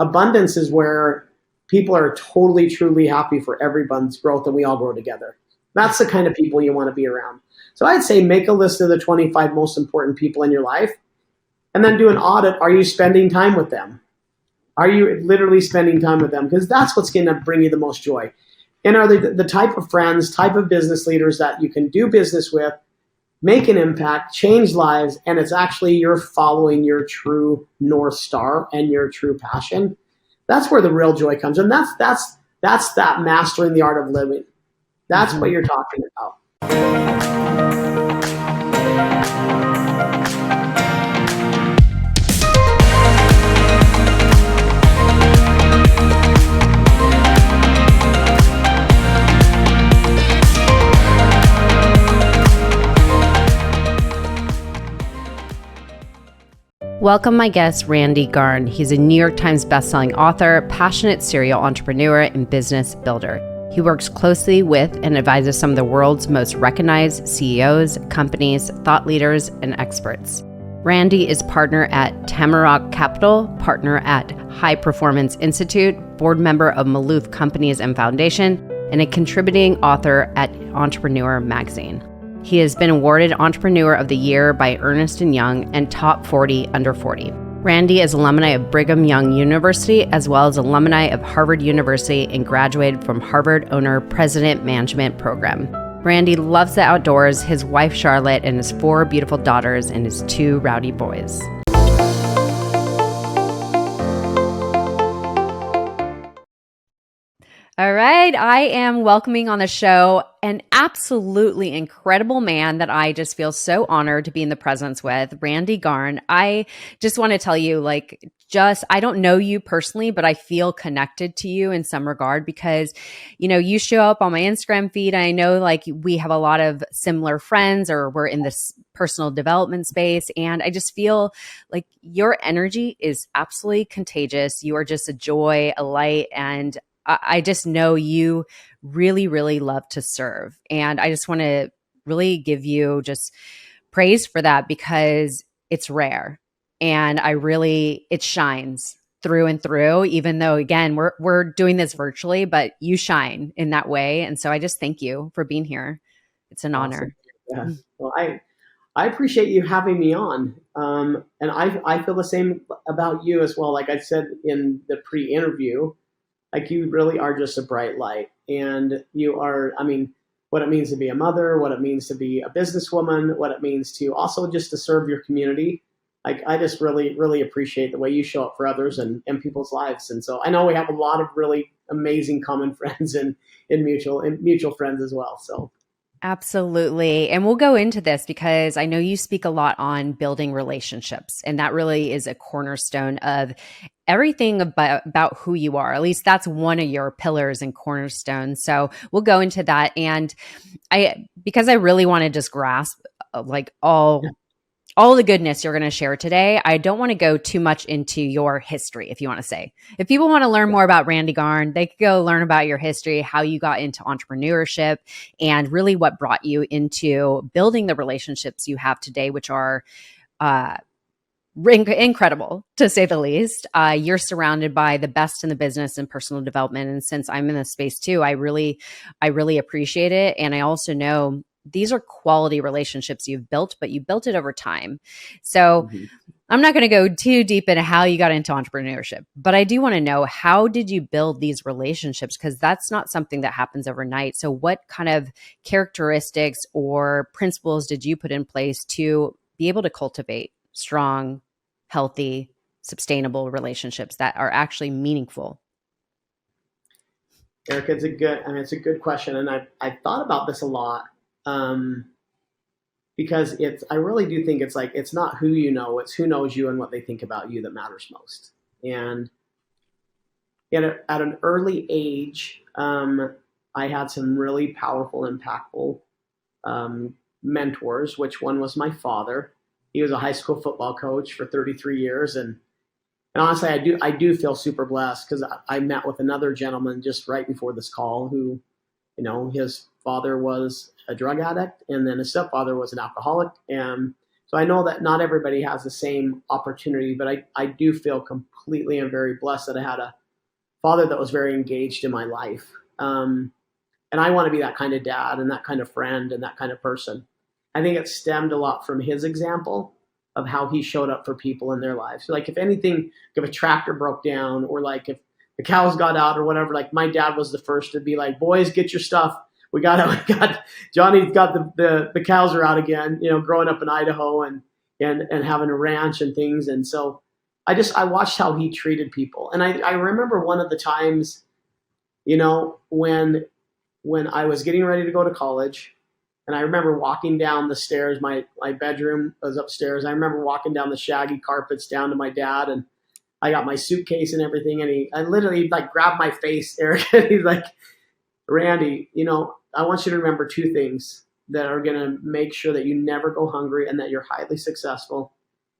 abundance is where people are totally, truly happy for everyone's growth and we all grow together. That's the kind of people you want to be around. So I'd say make a list of the 25 most important people in your life and then do an audit. Are you spending time with them? Are you literally spending time with them? Because that's what's going to bring you the most joy. And are they the type of friends, type of business leaders that you can do business with, make an impact, change lives, and it's actually you're following your true North Star and your true passion. That's where the real joy comes. And that's that mastering the art of living. That's what you're talking about. Welcome my guest, Randy Garn. He's a New York Times bestselling author, passionate serial entrepreneur, and business builder. He works closely with and advises some of the world's most recognized CEOs, companies, thought leaders, and experts. Randy is partner at Tamarak Capital, partner at High Performance Institute, board member of Malouf Companies and Foundation, and a contributing author at Entrepreneur magazine. He has been awarded Entrepreneur of the Year by Ernst and Young and Top 40 Under 40. Randy is alumni of Brigham Young University as well as alumni of Harvard University and graduated from Harvard Owner President Management Program. Randy loves the outdoors, his wife Charlotte, and his 4 beautiful daughters and his 2 rowdy boys. All right, I am welcoming on the show an absolutely incredible man that I just feel so honored to be in the presence with, Randy Garn. I just want to tell you, I don't know you personally, but I feel connected to you in some regard because, you show up on my Instagram feed. And I know we have a lot of similar friends or we're in this personal development space. And I just feel like your energy is absolutely contagious. You are just a joy, a light, and I just know you really, really love to serve. And I just want to really give you just praise for that because it's rare. And it shines through and through, even though, again, we're doing this virtually, but you shine in that way. And so I just thank you for being here. It's an honor. Yeah. Well, I appreciate you having me on. And I feel the same about you as well. Like I said in the pre-interview, you really are just a bright light, and you are, what it means to be a mother, what it means to be a businesswoman, what it means to also just to serve your community. I just really, really appreciate the way you show up for others and people's lives. And so I know we have a lot of really amazing common friends and mutual friends as well. So. Absolutely. And we'll go into this because I know you speak a lot on building relationships, and that really is a cornerstone of everything about who you are. At least that's one of your pillars and cornerstones. So we'll go into that. And because I really want to just grasp all the goodness you're going to share today, I don't want to go too much into your history, if you want to say. If people want to learn more about Randy Garn, they could go learn about your history, how you got into entrepreneurship, and really what brought you into building the relationships you have today, which are incredible, to say the least. You're surrounded by the best in the business and personal development. And since I'm in this space too, I really appreciate it. And I also know these are quality relationships you've built, but you built it over time. So I'm not going to go too deep into how you got into entrepreneurship, but I do want to know, how did you build these relationships? Because that's not something that happens overnight. So what kind of characteristics or principles did you put in place to be able to cultivate strong, healthy, sustainable relationships that are actually meaningful? Erica, it's a good question. And I thought about this a lot. Because I really do think it's not who you know, it's who knows you and what they think about you that matters most. And at an early age, I had some really powerful, impactful mentors, which one was my father. He was a high school football coach for 33 years. And honestly, I do feel super blessed because I met with another gentleman just right before this call who, his father was a drug addict, and then his stepfather was an alcoholic. And So I know that not everybody has the same opportunity, but I do feel completely and very blessed that I had a father that was very engaged in my life. And I want to be that kind of dad and that kind of friend and that kind of person. I think it stemmed a lot from his example of how he showed up for people in their lives. So like if anything, if a tractor broke down or like if the cows got out or whatever, like my dad was the first to be like, boys, get your stuff. We got Johnny's got the cows are out again, growing up in Idaho and having a ranch and things. And so I watched how he treated people. And I remember one of the times, when I was getting ready to go to college, and I remember walking down the stairs, my bedroom was upstairs. I remember walking down the shaggy carpets down to my dad, and I got my suitcase and everything. And I literally like grabbed my face, Eric, and he's like, Randy, I want you to remember two things that are going to make sure that you never go hungry and that you're highly successful.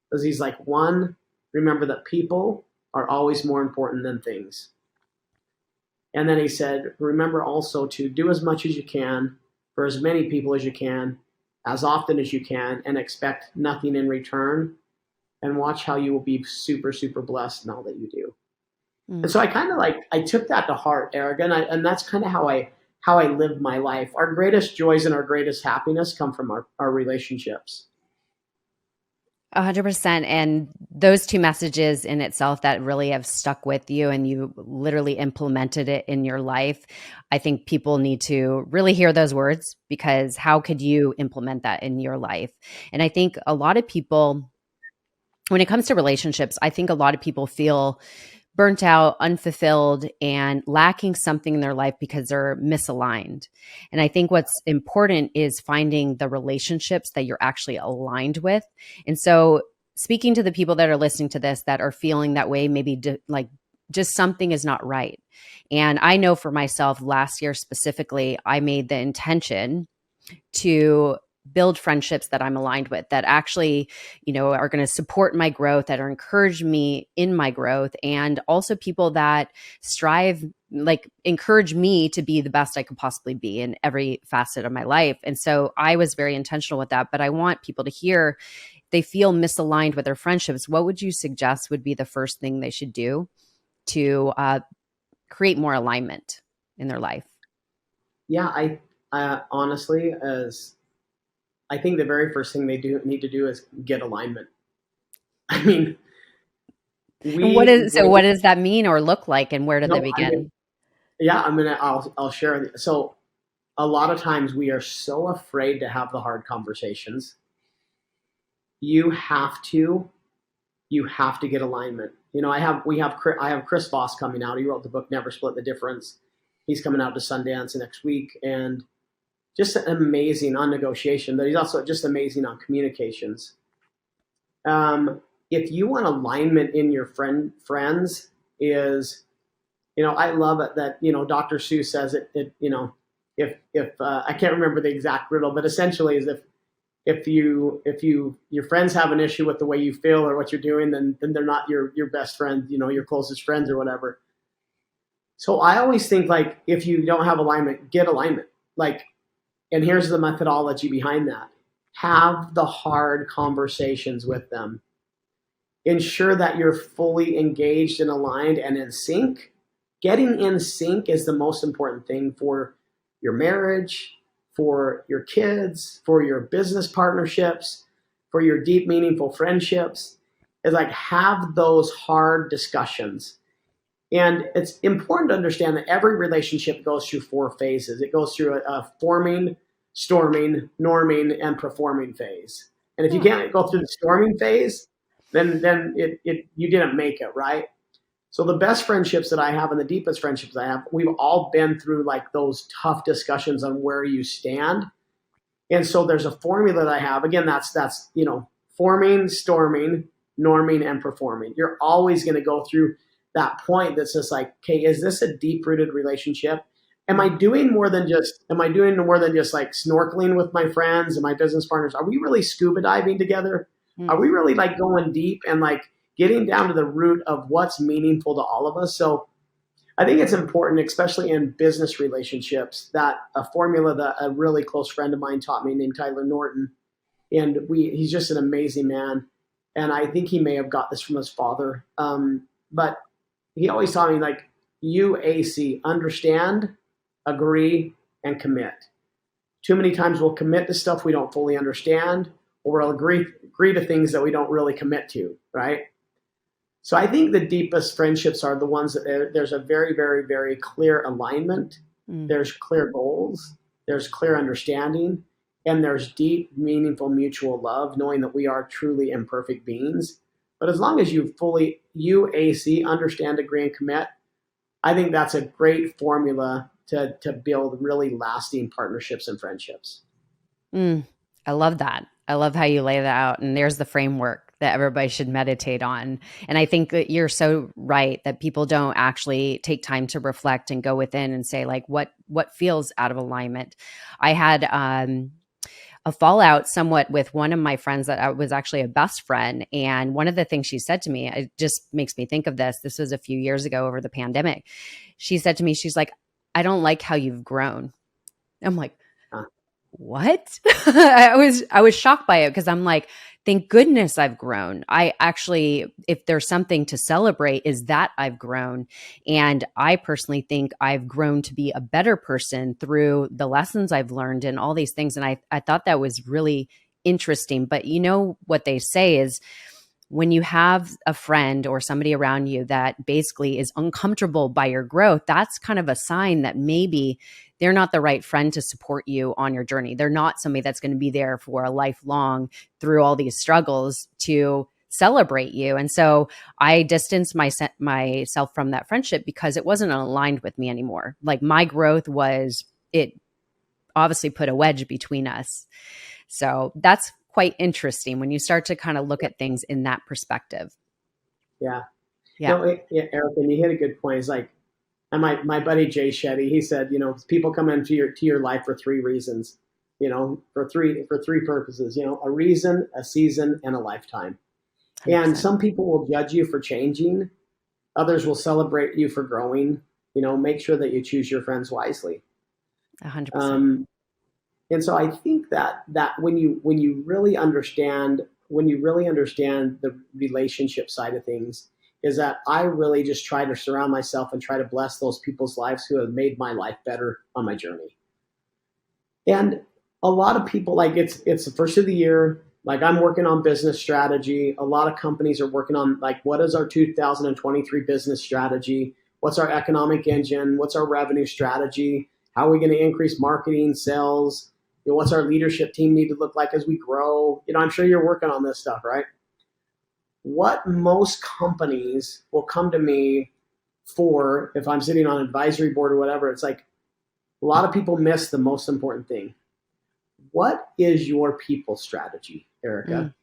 Because he's like, one, remember that people are always more important than things. And then he said, remember also to do as much as you can for as many people as you can, as often as you can, and expect nothing in return. And watch how you will be super, super blessed in all that you do. And so I kind of I took that to heart, Eric, and that's kind of how I live my life. Our greatest joys and our greatest happiness come from our relationships. 100%. And those two messages in itself that really have stuck with you and you literally implemented it in your life. I think people need to really hear those words, because how could you implement that in your life? And I think a lot of people, when it comes to relationships, I think a lot of people feel burnt out, unfulfilled, and lacking something in their life because they're misaligned. And I think what's important is finding the relationships that you're actually aligned with. And so speaking to the people that are listening to this that are feeling that way, maybe just something is not right. And I know for myself, last year specifically, I made the intention to build friendships that I'm aligned with, that actually, are going to support my growth, that are encourage me in my growth, and also people that strive, encourage me to be the best I could possibly be in every facet of my life. And so I was very intentional with that, but I want people to hear, they feel misaligned with their friendships. What would you suggest would be the first thing they should do to create more alignment in their life? Yeah, I honestly, I think the very first thing they need to do is get alignment. I mean, what does that mean or look like, and where do they begin? I'll share. So a lot of times we are so afraid to have the hard conversations. You have to get alignment. I have Chris Voss coming out. He wrote the book Never Split the Difference. He's coming out to Sundance next week, and just amazing on negotiation, but he's also just amazing on communications. If you want alignment in your friends is, I love it that, Dr. Seuss says it if I can't remember the exact riddle, but essentially is if your friends have an issue with the way you feel or what you're doing, then they're not your best friend, your closest friends or whatever. So I always think if you don't have alignment, get alignment. And here's the methodology behind that. Have the hard conversations with them. Ensure that you're fully engaged and aligned and in sync. Getting in sync is the most important thing for your marriage, for your kids, for your business partnerships, for your deep, meaningful friendships. Is have those hard discussions. And it's important to understand that every relationship goes through 4 phases. It goes through a forming, storming, norming, and performing phase. And if you can't go through the storming phase, then you didn't make it, right? So the best friendships that I have and the deepest friendships I have, we've all been through those tough discussions on where you stand. And so there's a formula that I have. Again, that's forming, storming, norming, and performing. You're always going to go through that point that's just okay, is this a deep-rooted relationship? Am I doing more than just snorkeling with my friends and my business partners? Are we really scuba diving together? Are we really going deep and getting down to the root of what's meaningful to all of us? So I think it's important, especially in business relationships, that a formula that a really close friend of mine taught me named Tyler Norton he's just an amazing man. And I think he may have got this from his father. But he always taught me, like, UAC, understand, agree, and commit. Too many times we'll commit to stuff we don't fully understand, or we'll agree to things that we don't really commit to, right? So I think the deepest friendships are the ones that there's a very, very, very clear alignment. There's clear goals. There's clear understanding. And there's deep, meaningful mutual love, knowing that we are truly imperfect beings. But as long as you fully UAC, understand, agree, and commit, I think that's a great formula to build really lasting partnerships and friendships. I love that. I love how you lay that out. And there's the framework that everybody should meditate on. And I think that you're so right that people don't actually take time to reflect and go within and say, like, what feels out of alignment. I had a fallout somewhat with one of my friends that was actually a best friend. And one of the things she said to me, it just makes me think of this. This was a few years ago over the pandemic. She said to me, she's like, I don't like how you've grown. I'm like, what? I was shocked by it because I'm like, thank goodness I've grown. I actually, if there's something to celebrate, is that I've grown. And I personally think I've grown to be a better person through the lessons I've learned and all these things. And I thought that was really interesting. But you know what they say is, when you have a friend or somebody around you that basically is uncomfortable by your growth, that's kind of a sign that maybe they're not the right friend to support you on your journey. They're not somebody that's going to be there for a lifelong through all these struggles to celebrate you. And so I distanced myself from that friendship because it wasn't aligned with me anymore. Like, my growth it obviously put a wedge between us. So that's quite interesting when you start to kind of look at things in that perspective. Yeah. No, Eric, and you hit a good point. It's like, and my buddy Jay Shetty, he said, people come into your life for three reasons, for three purposes, a reason, a season, and a lifetime. 100%. And some people will judge you for changing. Others will celebrate you for growing. Make sure that you choose your friends wisely. 100%. And so I think that when you really understand the relationship side of things, is that I really just try to surround myself and try to bless those people's lives who have made my life better on my journey. And a lot of people, like, it's the first of the year, like, I'm working on business strategy. A lot of companies are working on, like, what is our 2023 business strategy? What's our economic engine? What's our revenue strategy? How are we going to increase marketing, sales? What's our leadership team need to look like as we grow? I'm sure you're working on this stuff, right? What most companies will come to me for, if I'm sitting on an advisory board or whatever, it's like, a lot of people miss the most important thing. What is your people strategy, Erica?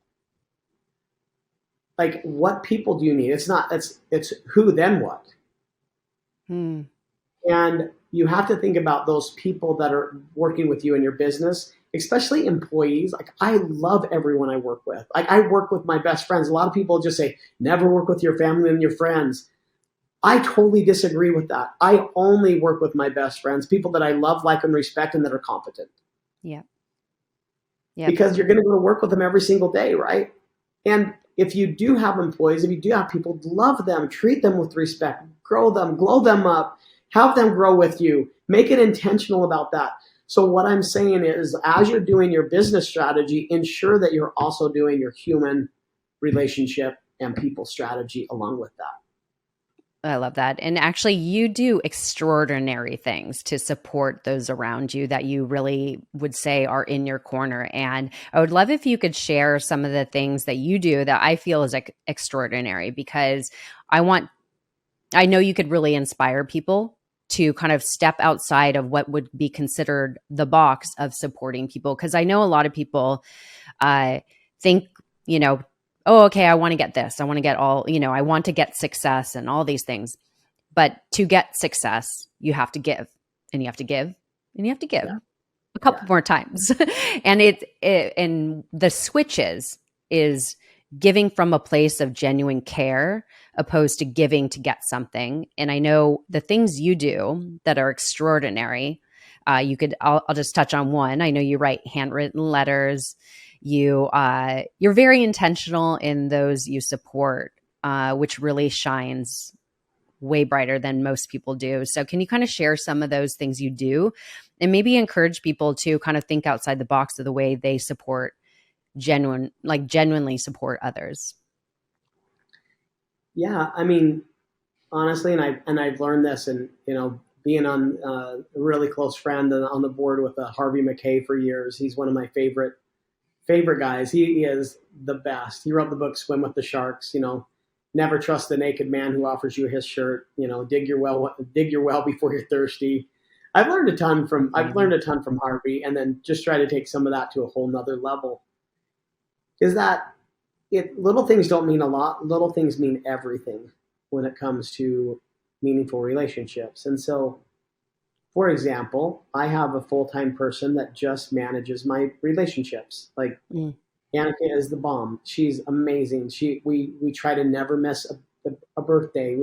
Like, what people do you need? It's who, then what? And you have to think about those people that are working with you in your business, especially employees. Like, I love everyone I work with. Like, I work with my best friends. A lot of people just say, never work with your family and your friends. I totally disagree with that. I only work with my best friends, people that I love, like, and respect, and that are competent. Yeah. Because you're going to go to work with them every single day, right? And if you do have employees, if you do have people, love them, treat them with respect, grow them, glow them up, have them grow with you, make it intentional about that. So what I'm saying is, as you're doing your business strategy, ensure that you're also doing your human relationship and people strategy along with that. I love that. And actually, you do extraordinary things to support those around you that you really would say are in your corner. And I would love if you could share some of the things that you do that I feel is extraordinary, because I know you could really inspire people to kind of step outside of what would be considered the box of supporting people. Because I know a lot of people think, oh, okay, I want to get this. I want to get I want to get success and all these things. But to get success, you have to give, and you have to give, and you have to give a couple more times. And and the switch is giving from a place of genuine care opposed to giving to get something. And I know the things you do that are extraordinary. I'll just touch on one. I know you write handwritten letters. you're very intentional in those you support, which really shines way brighter than most people do. So can you kind of share some of those things you do and maybe encourage people to kind of think outside the box of the way they support genuinely support others? Yeah, I mean, honestly, and I've learned this, and being on a really close friend and on the board with Harvey McKay for years. He's one of my favorite guys. He is the best. He wrote the book Swim with the Sharks. Never trust the naked man who offers you his shirt. Dig your well before you're thirsty. I've learned a ton from Harvey, and then just try to take some of that to a whole nother level. Is that little things don't mean a lot. Little things mean everything when it comes to meaningful relationships. And so, for example, I have a full-time person that just manages my relationships. Like, Annika is the bomb. She's amazing. We try to never miss a birthday.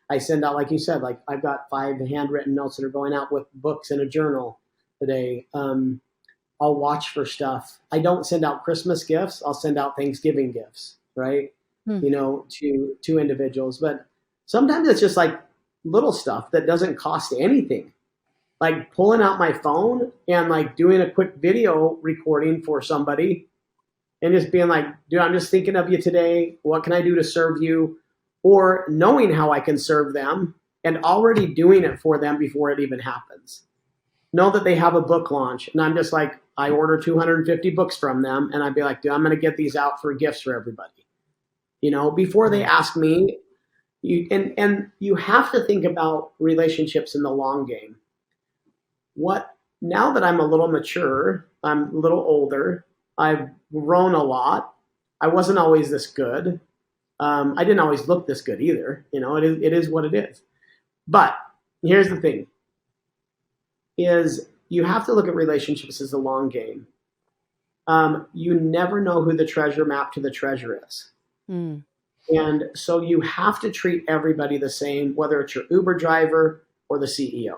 I send out, like you said, like I've got 5 handwritten notes that are going out with books and a journal today. I'll watch for stuff. I don't send out Christmas gifts. I'll send out Thanksgiving gifts, right? To individuals. But sometimes it's just like little stuff that doesn't cost anything. Like pulling out my phone and like doing a quick video recording for somebody and just being like, dude, I'm just thinking of you today. What can I do to serve you? Or knowing how I can serve them and already doing it for them before it even happens. Know that they have a book launch, and I'm just like, I order 250 books from them, and I'd be like, dude, I'm going to get these out for gifts for everybody. Before they ask me, you have to think about relationships in the long game. Now that I'm a little mature, I'm a little older, I've grown a lot. I wasn't always this good. I didn't always look this good either. It is what it is. But here's the thing. Is you have to look at relationships as a long game. You never know who the treasure map to the treasure is. And so you have to treat everybody the same, whether it's your Uber driver or the CEO.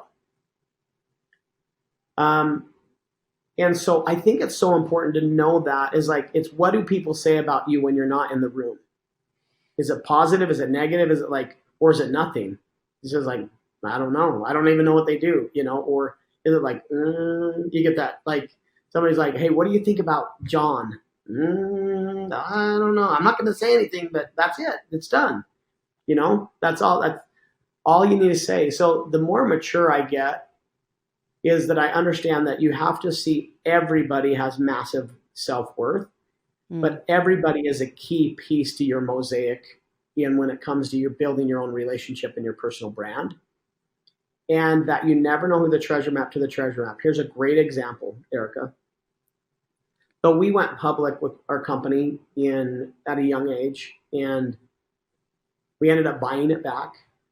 And so I think it's so important to know that is like, it's what do people say about you when you're not in the room? Is it positive? Is it negative? Is it like, or is it nothing? It's just like, I don't know. I don't even know what they do, or is it like, you get that? Like somebody's like, hey, what do you think about John? I don't know. I'm not going to say anything, but that's it. It's done. That's all you need to say. So the more mature I get is that I understand that you have to see everybody has massive self-worth, but everybody is a key piece to your mosaic when it comes to you building your own relationship and your personal brand. And that you never know who the treasure map to the treasure map. Here's a great example, Erica. So we went public with our company at a young age, and we ended up buying it back.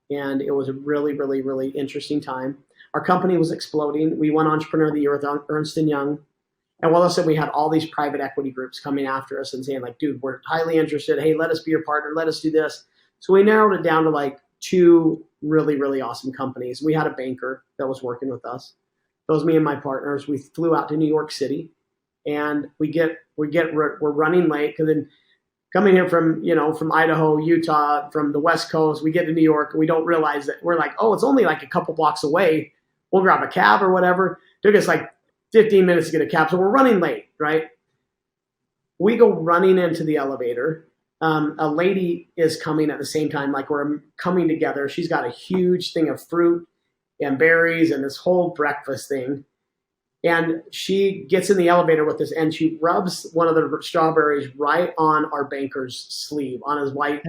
And it was a really, really, really interesting time. Our company was exploding. We won Entrepreneur of the Year with Ernst and Young. And all of a sudden, we had all these private equity groups coming after us and saying, like, dude, we're highly interested. Hey, let us be your partner. Let us do this. So we narrowed it down to like 2 really, really awesome companies. We had a banker that was working with us. That was me and my partners. We flew out to New York City, and we're running late because then coming here from Idaho, Utah, from the West Coast, we get to New York and we don't realize that we're like, oh, it's only like a couple blocks away. We'll grab a cab or whatever. Took us like 15 minutes to get a cab. So we're running late, right? We go running into the elevator. A lady is coming at the same time, like we're coming together. She's got a huge thing of fruit and berries and this whole breakfast thing. And she gets in the elevator with us, and she rubs one of the strawberries right on our banker's sleeve, on his white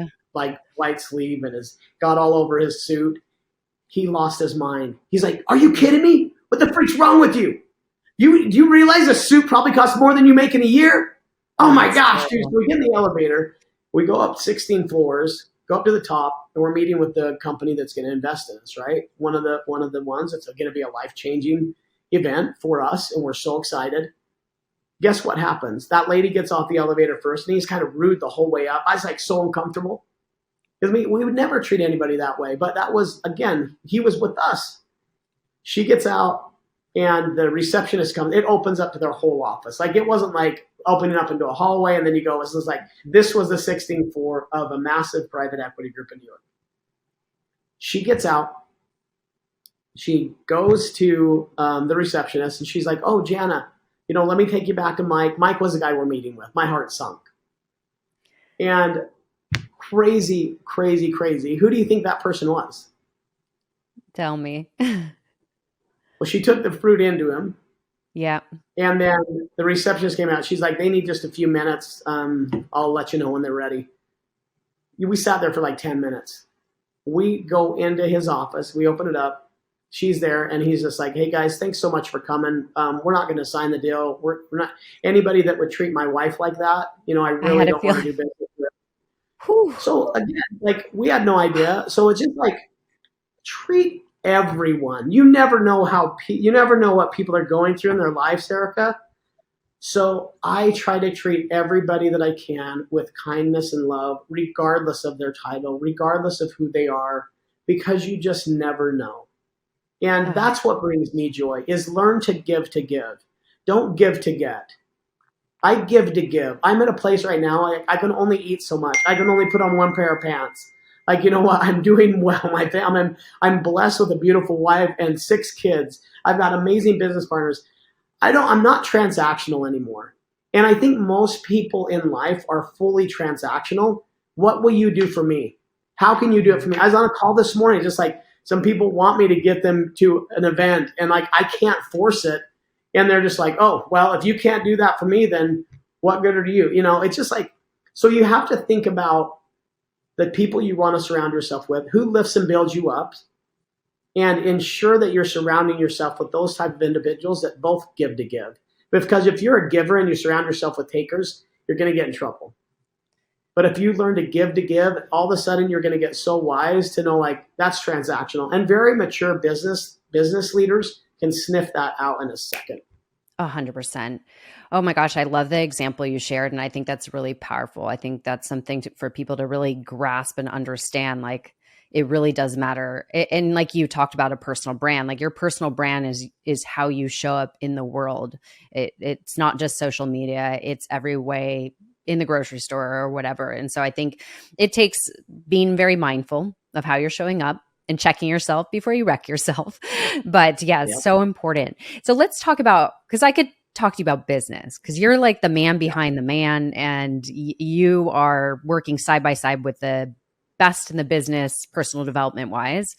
sleeve, and has got all over his suit. He lost his mind. He's like, "Are you kidding me? What the freak's wrong with you? Do you realize a suit probably costs more than you make in a year? Oh my gosh, dude!" So we get in the elevator. We go up 16 floors, go up to the top, and we're meeting with the company that's going to invest in us, right? One of the ones that's going to be a life-changing event for us, and we're so excited. Guess what happens? That lady gets off the elevator first, and he's kind of rude the whole way up. I was like so uncomfortable because we would never treat anybody that way. But that was, again, he was with us. She gets out. and the receptionist comes. It opens up to their whole office. Like, it wasn't like opening up into a hallway and then you go. This was like, this was the 16th floor of a massive private equity group in New York. She gets out. She goes to the receptionist and she's like, "Oh, Jana, let me take you back to Mike. Mike was the guy we're meeting with." My heart sunk. And crazy, crazy, crazy. Who do you think that person was? Tell me. Well, she took the fruit into him. Yeah. And then the receptionist came out. She's like, "They need just a few minutes. I'll let you know when they're ready." We sat there for like 10 minutes. We go into his office. We open it up. She's there, and he's just like, "Hey, guys, thanks so much for coming. We're not going to sign the deal. We're not anybody that would treat my wife like that. I really don't want to do business with." Whew. So again, like, we had no idea. So it's just like, treat everyone. You never know you never know what people are going through in their lives, Erica. So I try to treat everybody that I can with kindness and love, regardless of their title, regardless of who they are, because you just never know. And that's what brings me joy, is learn to give to give. Don't give to get. I give to give. I'm at a place right now, I can only eat so much. I can only put on one pair of pants. Like, you know what? I'm doing well. I'm blessed with a beautiful wife and 6 kids. I've got amazing business partners. I'm not transactional anymore. And I think most people in life are fully transactional. What will you do for me? How can you do it for me? I was on a call this morning, just like, some people want me to get them to an event, and like, I can't force it. And they're just like, "Oh, well, if you can't do that for me, then what good are you?" It's just like, so you have to think about the people you want to surround yourself with, who lifts and builds you up, and ensure that you're surrounding yourself with those type of individuals that both give to give. Because if you're a giver and you surround yourself with takers, you're going to get in trouble. But if you learn to give, all of a sudden you're going to get so wise to know, like, that's transactional. And very mature business leaders can sniff that out in a second. 100%. Oh my gosh, I love the example you shared. And I think that's really powerful. I think that's something for people to really grasp and understand. Like, it really does matter. And like you talked about a personal brand, like your personal brand is how you show up in the world. It's not just social media. It's every way, in the grocery store or whatever. And so I think it takes being very mindful of how you're showing up and checking yourself before you wreck yourself. But yeah, it's so important. So let's talk about, because I could talk to you about business, because you're like the man behind the man, and you are working side by side with the best in the business, personal development wise.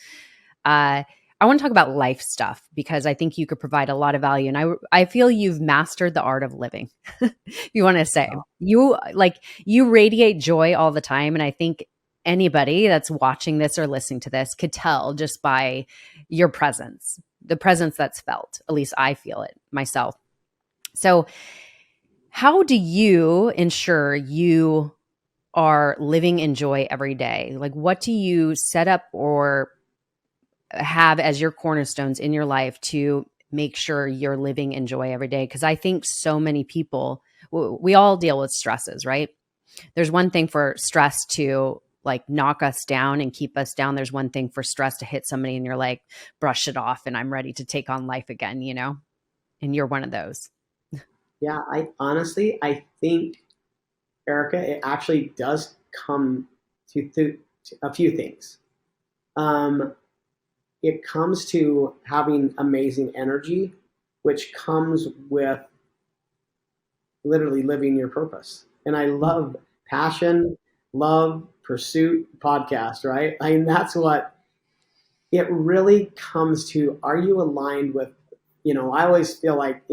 I want to talk about life stuff, because I think you could provide a lot of value. And I feel you've mastered the art of living. You want to say you radiate joy all the time. And I think anybody that's watching this or listening to this could tell just by your presence, the presence that's felt. At least I feel it myself. So how do you ensure you are living in joy every day? Like, what do you set up or have as your cornerstones in your life to make sure you're living in joy every day? Because I think so many people, we all deal with stresses, right? There's one thing for stress to like knock us down and keep us down. There's one thing for stress to hit somebody and you're like, brush it off and I'm ready to take on life again, and you're one of those. Yeah, I think, Erica, it actually does come to a few things. It comes to having amazing energy, which comes with literally living your purpose. And I love passion, love, pursuit, podcast, right? I mean, that's what it really comes to. Are you aligned with, I always feel like,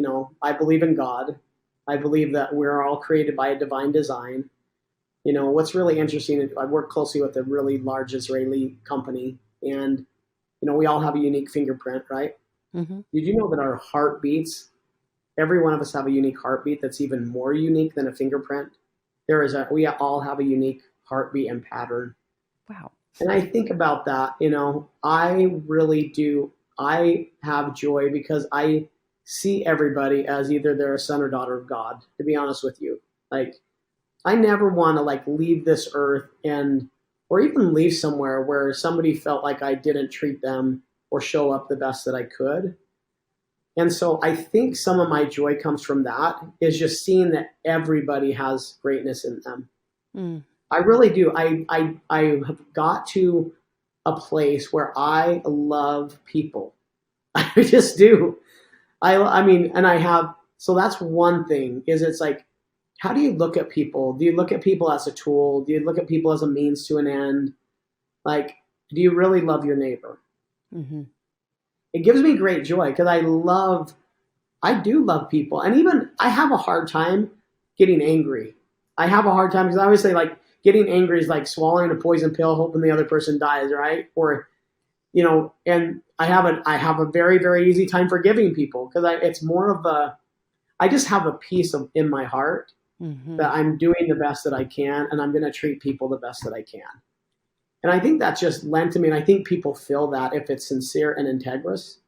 I believe in God. I believe that we're all created by a divine design. What's really interesting is I work closely with a really large Israeli company, and we all have a unique fingerprint, right? Mm-hmm. Did you know that our heartbeats, every one of us have a unique heartbeat that's even more unique than a fingerprint? We all have a unique heartbeat and pattern. Wow. And I think about that, I really do. I have joy because I see everybody as either they're a son or daughter of God, to be honest with you. Like, I never want to leave this earth or even leave somewhere where somebody felt like I didn't treat them or show up the best that I could. And so I think some of my joy comes from that, is just seeing that everybody has greatness in them. Mm. I really do. I have got to a place where I love people. I just do. I mean, and I have, so that's one thing, is it's like, how do you look at people? Do you look at people as a tool? Do you look at people as a means to an end? Like, do you really love your neighbor? Mm-hmm. It gives me great joy because I do love people. And even I have a hard time getting angry. I have a hard time because I always say, like, getting angry is like swallowing a poison pill, hoping the other person dies, right? Or, and I have a very, very easy time forgiving people because it's more of I just have a peace in my heart Mm-hmm. that I'm doing the best that I can, and I'm going to treat people the best that I can. And I think that's just lent to me. And I think people feel that if it's sincere and integrous.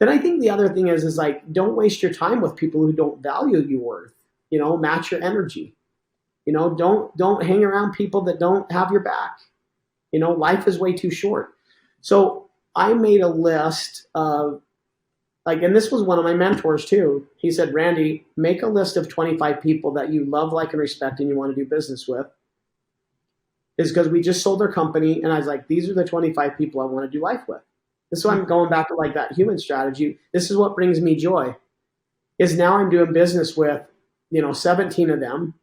Then I think the other thing is like, don't waste your time with people who don't value your worth. Match your energy. Don't hang around people that don't have your back. Life is way too short. So I made a list of, like, and this was one of my mentors too. He said, Randy, make a list of 25 people that you love, like, and respect and you want to do business with. Is because we just sold their company, and I was like, these are the 25 people I want to do life with. This is why I'm going back to, like, that human strategy. This is what brings me joy, is now I'm doing business with, 17 of them.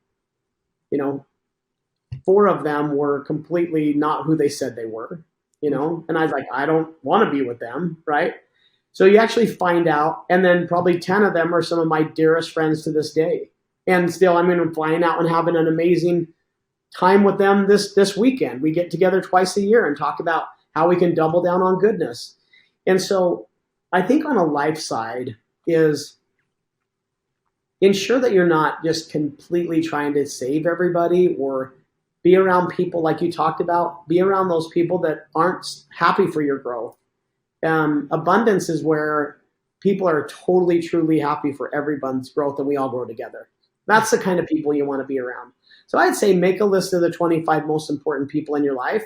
4 of them were completely not who they said they were, and I was like, I don't want to be with them, right? So you actually find out, and then probably 10 of them are some of my dearest friends to this day. And still, I'm flying out and having an amazing time with them this weekend. We get together twice a year and talk about how we can double down on goodness. And so I think on a life side is ensure that you're not just completely trying to save everybody, or be around people like you talked about, be around those people that aren't happy for your growth. Abundance is where people are totally, truly happy for everyone's growth, and we all grow together. That's the kind of people you want to be around. So I'd say make a list of the 25 most important people in your life,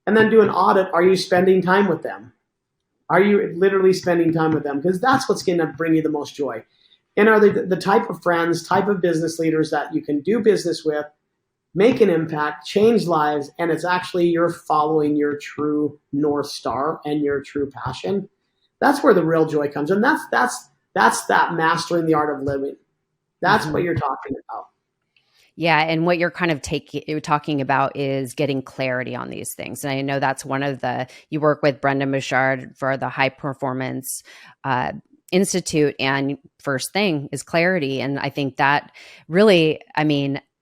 and then do an audit. Are you spending time with them? Are you literally spending time with them? Because that's what's going to bring you the most joy. And are they the type of friends, type of business leaders that you can do business with, make an impact, change lives, and it's actually you're following your true North Star and your true passion? That's where the real joy comes. And that's that mastering the art of living. That's what you're talking about. Yeah, and what you're kind of talking about is getting clarity on these things. And I know that's one of you work with Brendan Bouchard for the High Performance Institute, and first thing is clarity. And I think that really,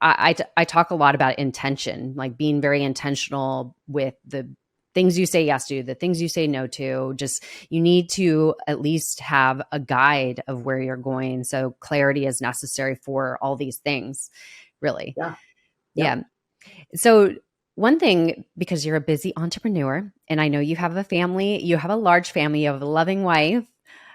I talk a lot about intention, like being very intentional with the things you say yes to, the things you say no to. Just, you need to at least have a guide of where you're going. So clarity is necessary for all these things, really. Yeah. So one thing, because you're a busy entrepreneur, and I know you have a family, you have a large family, you have a loving wife.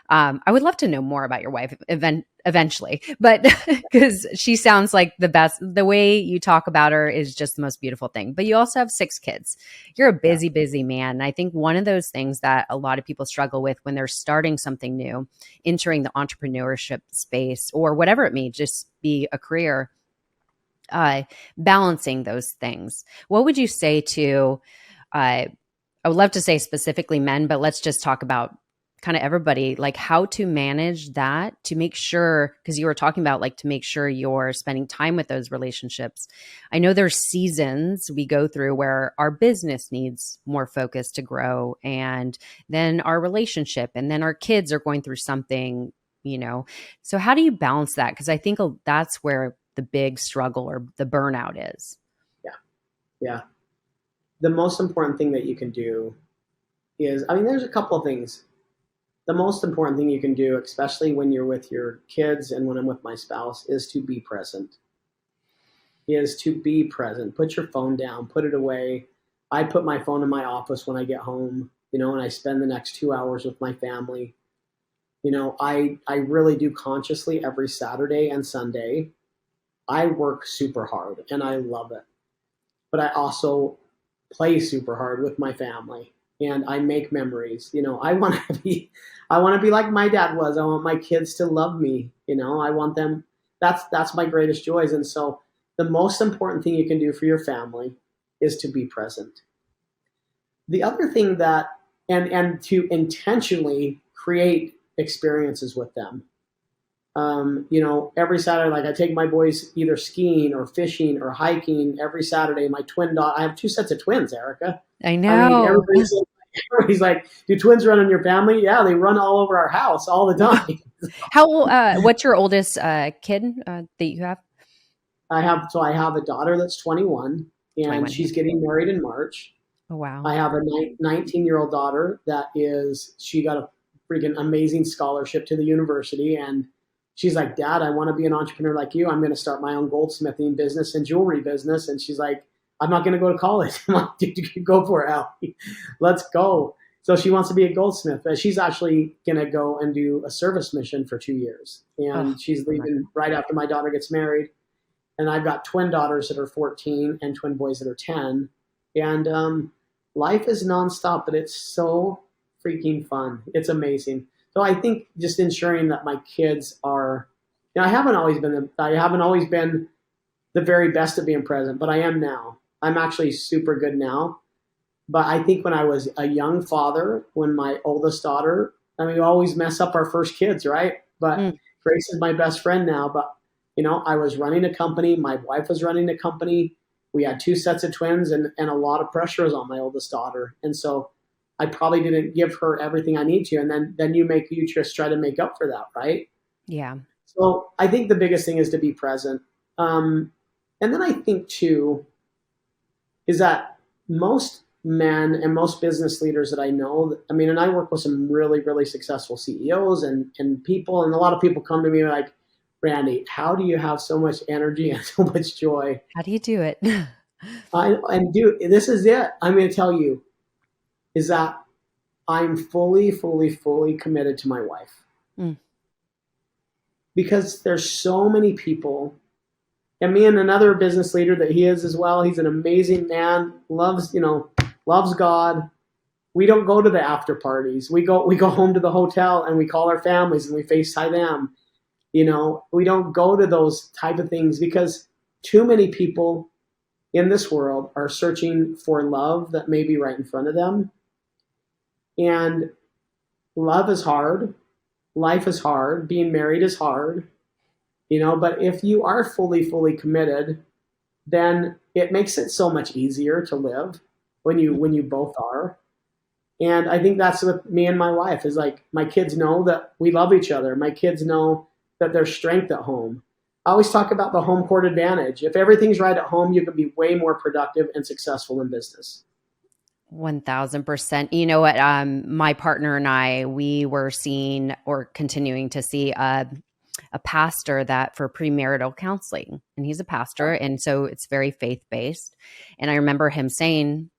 I would love to know more about your wife eventually, but because she sounds like the best. The way you talk about her is just the most beautiful thing. But you also have 6 kids. You're a busy, busy man. And I think one of those things that a lot of people struggle with when they're starting something new, entering the entrepreneurship space, or whatever it may just be, a career, balancing those things. What would you say to, I would love to say specifically men, but let's just talk about kind of everybody, like how to manage that, to make sure, because you were talking about, like, to make sure you're spending time with those relationships. I know there's seasons we go through where our business needs more focus to grow, and then our relationship, and then our kids are going through something, So how do you balance that? Because I think that's where the big struggle or the burnout is. Yeah. The most important thing that you can do is, there's a couple of things. The most important thing you can do, especially when you're with your kids and when I'm with my spouse, is to be present. Put your phone down, put it away. I put my phone in my office when I get home, and I spend the next 2 hours with my family. I really do consciously every Saturday and Sunday. I work super hard and I love it, but I also play super hard with my family. and I make memories. I want to be like my dad was. I want my kids to love me. I want them. That's my greatest joys. And so the most important thing you can do for your family is to be present. The other thing that, and to intentionally create experiences with them. Every Saturday, like I take my boys either skiing or fishing or hiking every Saturday. My twin daughter, I have 2 sets of twins, Erica. I know. Everybody's like, do twins run in your family? Yeah, they run all over our house all the time. What's your oldest kid that you have? I have a daughter that's 21, and 21. She's getting married in March. Oh, wow. I have a 19-year-old daughter she got a freaking amazing scholarship to the university, and she's like, Dad, I want to be an entrepreneur like you. I'm going to start my own goldsmithing business and jewelry business. And she's like, I'm not going to go to college. I'm like, dude, go for it, Allie. Let's go. So she wants to be a goldsmith, but she's actually going to go and do a service mission for 2 years. And she's leaving right after my daughter gets married. And I've got twin daughters that are 14 and twin boys that are 10. And life is nonstop, but it's so freaking fun. It's amazing. So I think just ensuring that my kids are, I haven't always been the very best at being present, but I am now. I'm actually super good now. But I think when I was a young father, when my oldest daughter, we always mess up our first kids, right? But Grace is my best friend now. But, I was running a company. My wife was running a company. We had 2 sets of twins, and a lot of pressure was on my oldest daughter. And so I probably didn't give her everything I need to. And then you just try to make up for that, right? Yeah. So I think the biggest thing is to be present. And then I think too, is that most men and most business leaders that I know, and I work with some really, really successful CEOs and people, and a lot of people come to me like, Randy, how do you have so much energy and so much joy? How do you do it? This is it. I'm going to tell you, is that I'm fully, fully, fully committed to my wife. Because there's so many people, and me and another business leader that he is as well. He's an amazing man, loves God. We don't go to the after parties. We go home to the hotel and we call our families and we FaceTime them. We don't go to those type of things because too many people in this world are searching for love that may be right in front of them. And love is hard. Life is hard. Being married is hard. But if you are fully, fully committed, then it makes it so much easier to live when you both are. And I think that's what me and my wife is like. My kids know that we love each other. My kids know that there's strength at home. I always talk about the home court advantage. If everything's right at home, you can be way more productive and successful in business. 1000%. You know what? My partner and I, we were seeing or continuing to see a pastor that for premarital counseling, and he's a pastor. And so it's very faith-based. And I remember him saying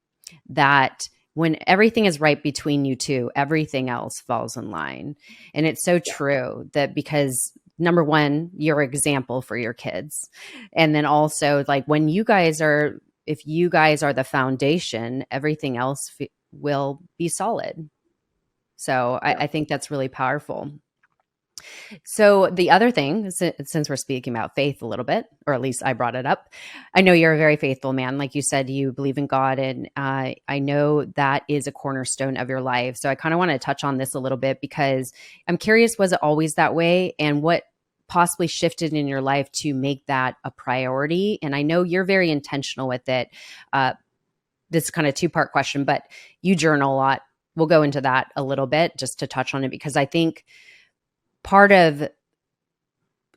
that when everything is right between you two, everything else falls in line. And it's so true that because number one, you're an example for your kids. And then also like if you guys are the foundation, everything else will be solid. So I think that's really powerful. So the other thing, since we're speaking about faith a little bit, or at least I brought it up, I know you're a very faithful man. Like you said, you believe in God, and I know that is a cornerstone of your life. So I kind of want to touch on this a little bit because I'm curious, was it always that way? And what possibly shifted in your life to make that a priority? And I know you're very intentional with it. This is kind of a 2-part question, but you journal a lot. We'll go into that a little bit just to touch on it, because I think part of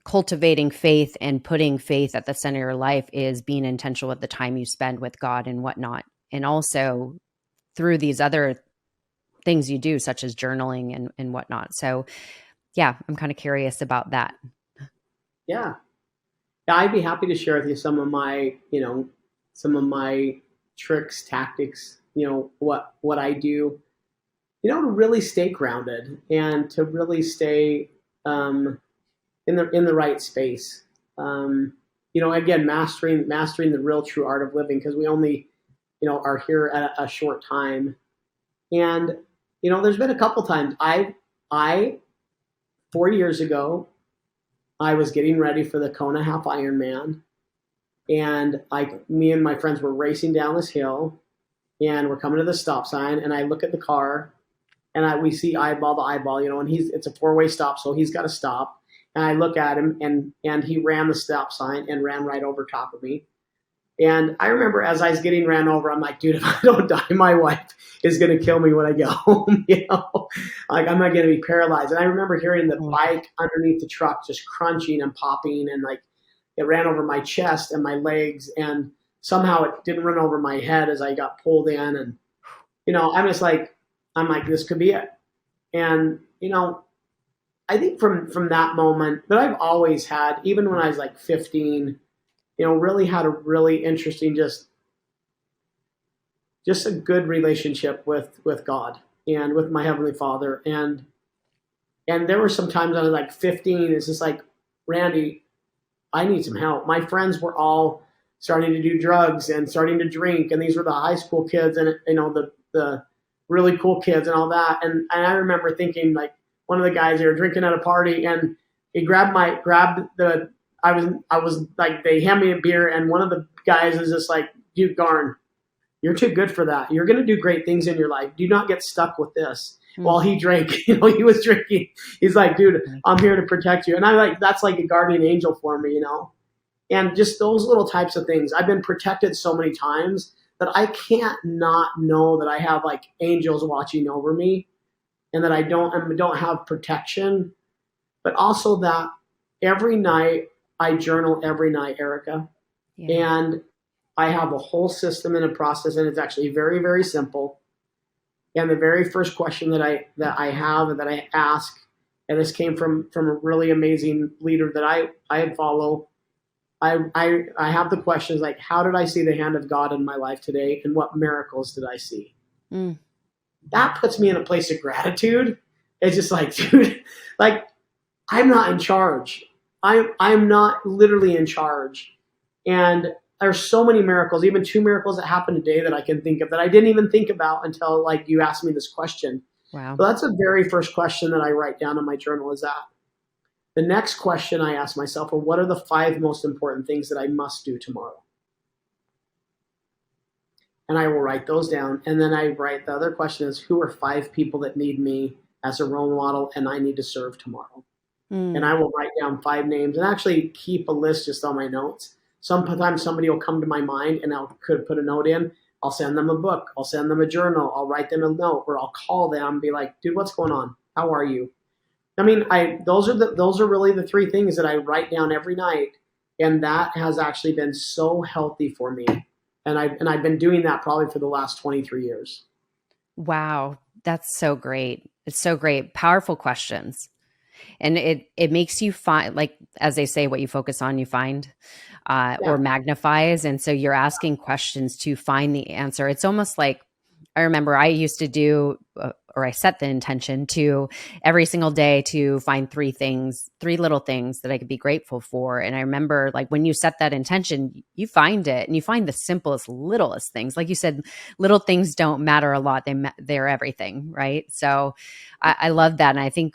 cultivating faith and putting faith at the center of your life is being intentional with the time you spend with God and whatnot. And also through these other things you do, such as journaling and whatnot. So yeah, I'm kind of curious about that. Yeah. I'd be happy to share with you some of my tricks, tactics, what I do, to really stay grounded and to really stay in the right space. Again, mastering the real true art of living, because we only, are here at a short time. And, there's been a couple times I 4 years ago, I was getting ready for the Kona Half Ironman, and me and my friends were racing down this hill, and we're coming to the stop sign, and I look at the car, and we see eyeball to eyeball, and it's a 4-way stop, so he's got to stop. And I look at him, and he ran the stop sign and ran right over top of me. And I remember as I was getting ran over, I'm like, dude, if I don't die, my wife is going to kill me when I get home. Like I'm not going to be paralyzed. And I remember hearing the bike underneath the truck just crunching and popping, and like it ran over my chest and my legs, and somehow it didn't run over my head as I got pulled in. And I'm like, this could be it. And I think from that moment, but I've always had, even when I was like 15, really had a really interesting, just a good relationship with God and with my Heavenly Father. And there were some times I was like 15, it's just like, Randy, I need some help. My friends were all starting to do drugs and starting to drink, and these were the high school kids and the really cool kids and all that. And I remember thinking, like, one of the guys, they were drinking at a party, and he I was like, they hand me a beer, and one of the guys is just like, dude, Garn, you're too good for that. You're going to do great things in your life. Do not get stuck with this. Mm-hmm. While he drank, he was drinking. He's like, dude, I'm here to protect you. And that's like a guardian angel for me, and just those little types of things. I've been protected so many times that I can't not know that I have like angels watching over me, and that I don't have protection, but also that every night, I journal every night, Erica, and I have a whole system and a process, and it's actually very, very simple. And the very first question that I have and that I ask, and this came from a really amazing leader that I follow. I have the questions like, how did I see the hand of God in my life today, and what miracles did I see? Mm. That puts me in a place of gratitude. It's just like, dude, like I'm not in charge. I'm not literally in charge. And there's so many miracles, even 2 miracles that happened today that I can think of that I didn't even think about until like you asked me this question. Wow. So that's the very first question that I write down in my journal is that. The next question I ask myself are, what are the 5 most important things that I must do tomorrow? And I will write those down. And then I write the other question is, who are 5 people that need me as a role model and I need to serve tomorrow? And I will write down 5 names and actually keep a list just on my notes. Sometimes somebody will come to my mind and could put a note in. I'll send them a book. I'll send them a journal. I'll write them a note, or I'll call them and be like, dude, what's going on? How are you? I mean, those are really the 3 things that I write down every night. And that has actually been so healthy for me. And I've been doing that probably for the last 23 years. Wow. That's so great. It's so great. Powerful questions. And it makes you find, like, as they say, what you focus on, you find, or magnifies. And so you're asking questions to find the answer. It's almost like, I remember I used to do, or I set the intention to every single day to find 3 little things that I could be grateful for. And I remember, like, when you set that intention, you find it, and you find the simplest, littlest things. Like you said, little things don't matter a lot. They're everything, right? So I love that. And I think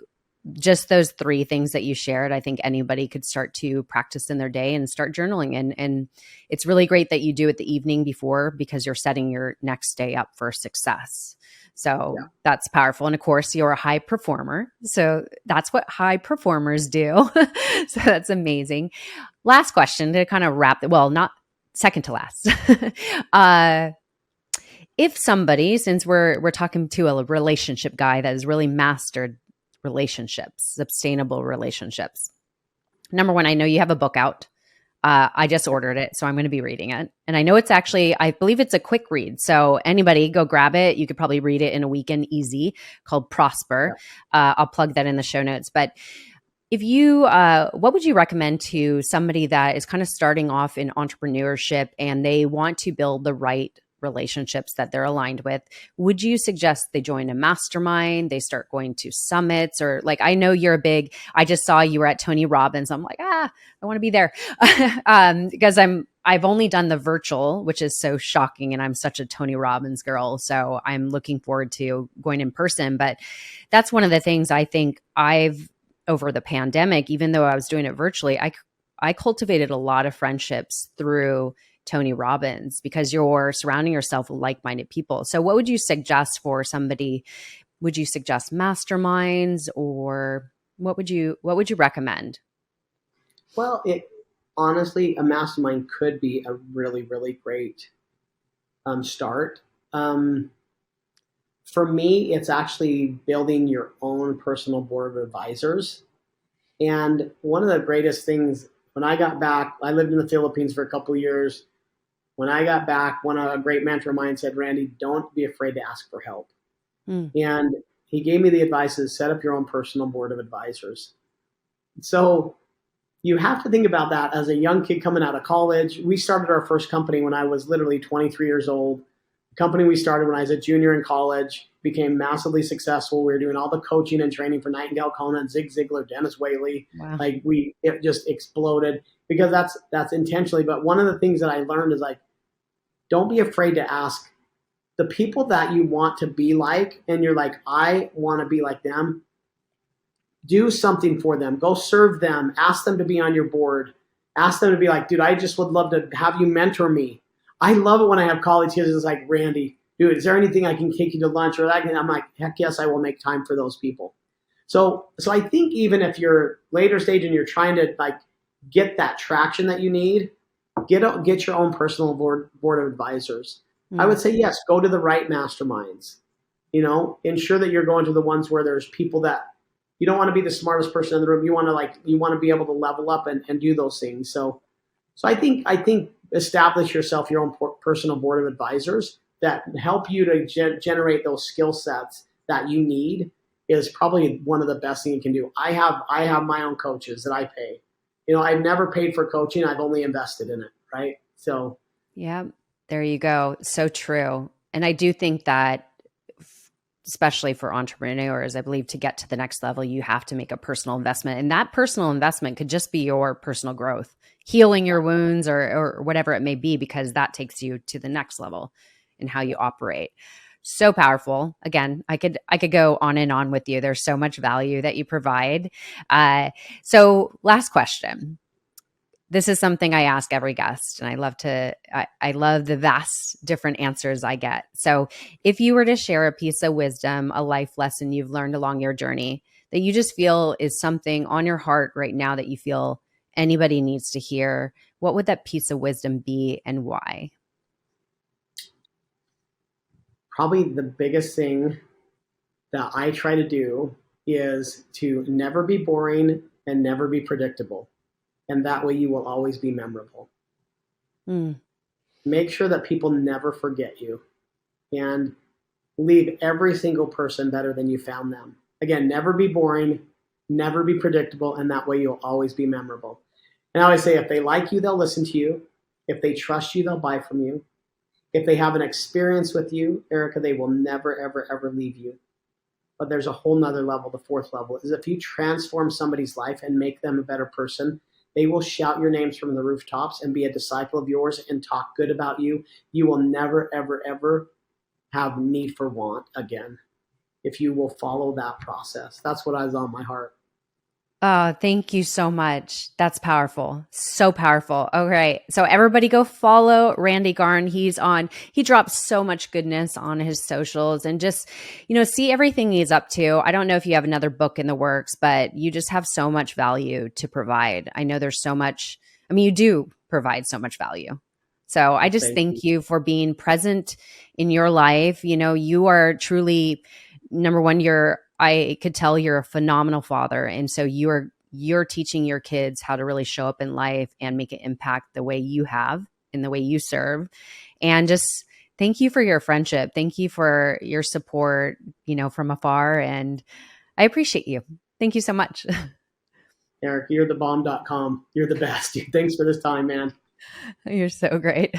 just those 3 things that you shared, I think anybody could start to practice in their day and start journaling. And it's really great that you do it the evening before, because you're setting your next day up for success. So that's powerful. And of course, you're a high performer. So that's what high performers do. So that's amazing. Last question to kind of wrap it. Well, not second to last. If somebody, since we're talking to a relationship guy that has really mastered relationships, sustainable relationships. Number 1, I know you have a book out. I just ordered it, so I'm going to be reading it. And I know it's actually, I believe it's a quick read. So anybody go grab it. You could probably read it in a weekend easy, called Prosper. I'll plug that in the show notes. But if you, what would you recommend to somebody that is kind of starting off in entrepreneurship and they want to build the right relationships that they're aligned with, would you suggest they join a mastermind, they start going to summits, or like, I know you're a big, I just saw you were at Tony Robbins. I'm like, I want to be there. Because I've only done the virtual, which is so shocking. And I'm such a Tony Robbins girl. So I'm looking forward to going in person. But that's one of the things I think over the pandemic, even though I was doing it virtually, I cultivated a lot of friendships through Tony Robbins because you're surrounding yourself with like-minded people. So what would you suggest for somebody? Would you suggest masterminds, or what would you recommend? Well, honestly, a mastermind could be a really, really great start. For me, it's actually building your own personal board of advisors. And one of the greatest things, when I got back, I lived in the Philippines for a couple of years. When I got back, a great mentor of mine said, Randy, don't be afraid to ask for help. And he gave me the advice to set up your own personal board of advisors. So you have to think about that as a young kid coming out of college. We started our first company when I was literally 23 years old. The company we started when I was a junior in college became massively successful. We were doing all the coaching and training for Nightingale Conant, Zig Ziglar, Dennis Whaley. Wow. It just exploded because that's intentionally. But one of the things that I learned is don't be afraid to ask the people that you want to be like, and you're like, I want to be like them. Do something for them. Go serve them. Ask them to be on your board. Ask them to be like, dude, I just would love to have you mentor me. I love it when I have college kids. It's like, Randy, dude, is there anything I can take you to lunch or that? And I'm like, heck yes, I will make time for those people. So I think even if you're later stage and you're trying to get that traction that you need, get your own personal board of advisors. I would say, yes, go to the right masterminds. Ensure that you're going to the ones where there's people that you don't want to be the smartest person in the room. You want to be able to level up and do those things. So I think establish yourself your own personal board of advisors that help you to generate those skill sets that you need is probably one of the best things you can do. I have my own coaches that I pay. I've never paid for coaching. I've only invested in it. Right. So. Yeah, there you go. So true. And I do think that, especially for entrepreneurs, I believe to get to the next level, you have to make a personal investment. And that personal investment could just be your personal growth, healing your wounds or whatever it may be, because that takes you to the next level in how you operate. So powerful. Again, I could go on and on with you. There's so much value that you provide. So last question. This is something I ask every guest, and I love the vast different answers I get. So if you were to share a piece of wisdom, a life lesson you've learned along your journey that you just feel is something on your heart right now that you feel anybody needs to hear, what would that piece of wisdom be and why? Probably the biggest thing that I try to do is to never be boring and never be predictable. And that way you will always be memorable. Make sure that people never forget you and leave every single person better than you found them. Again, never be boring, never be predictable, and that way you'll always be memorable. And I always say, if they like you, they'll listen to you. If they trust you, they'll buy from you. If they have an experience with you, Erica, they will never, ever, ever leave you. But there's a whole nother level. The fourth level is if you transform somebody's life and make them a better person, they will shout your names from the rooftops and be a disciple of yours and talk good about you. You will never, ever, ever have need for want again if you will follow that process. That's what is on my heart. Oh, thank you so much. That's powerful. So powerful. Okay. So everybody go follow Randy Garn. He drops so much goodness on his socials and just, see everything he's up to. I don't know if you have another book in the works, but you just have so much value to provide. I know there's so much, you do provide so much value. So I just thank you for being present in your life. You are truly, number one, I could tell you're a phenomenal father. And so you're teaching your kids how to really show up in life and make an impact the way you have in the way you serve. And just thank you for your friendship. Thank you for your support, from afar. And I appreciate you. Thank you so much. Eric, you're the bomb.com. You're the best. Thanks for this time, man. You're so great.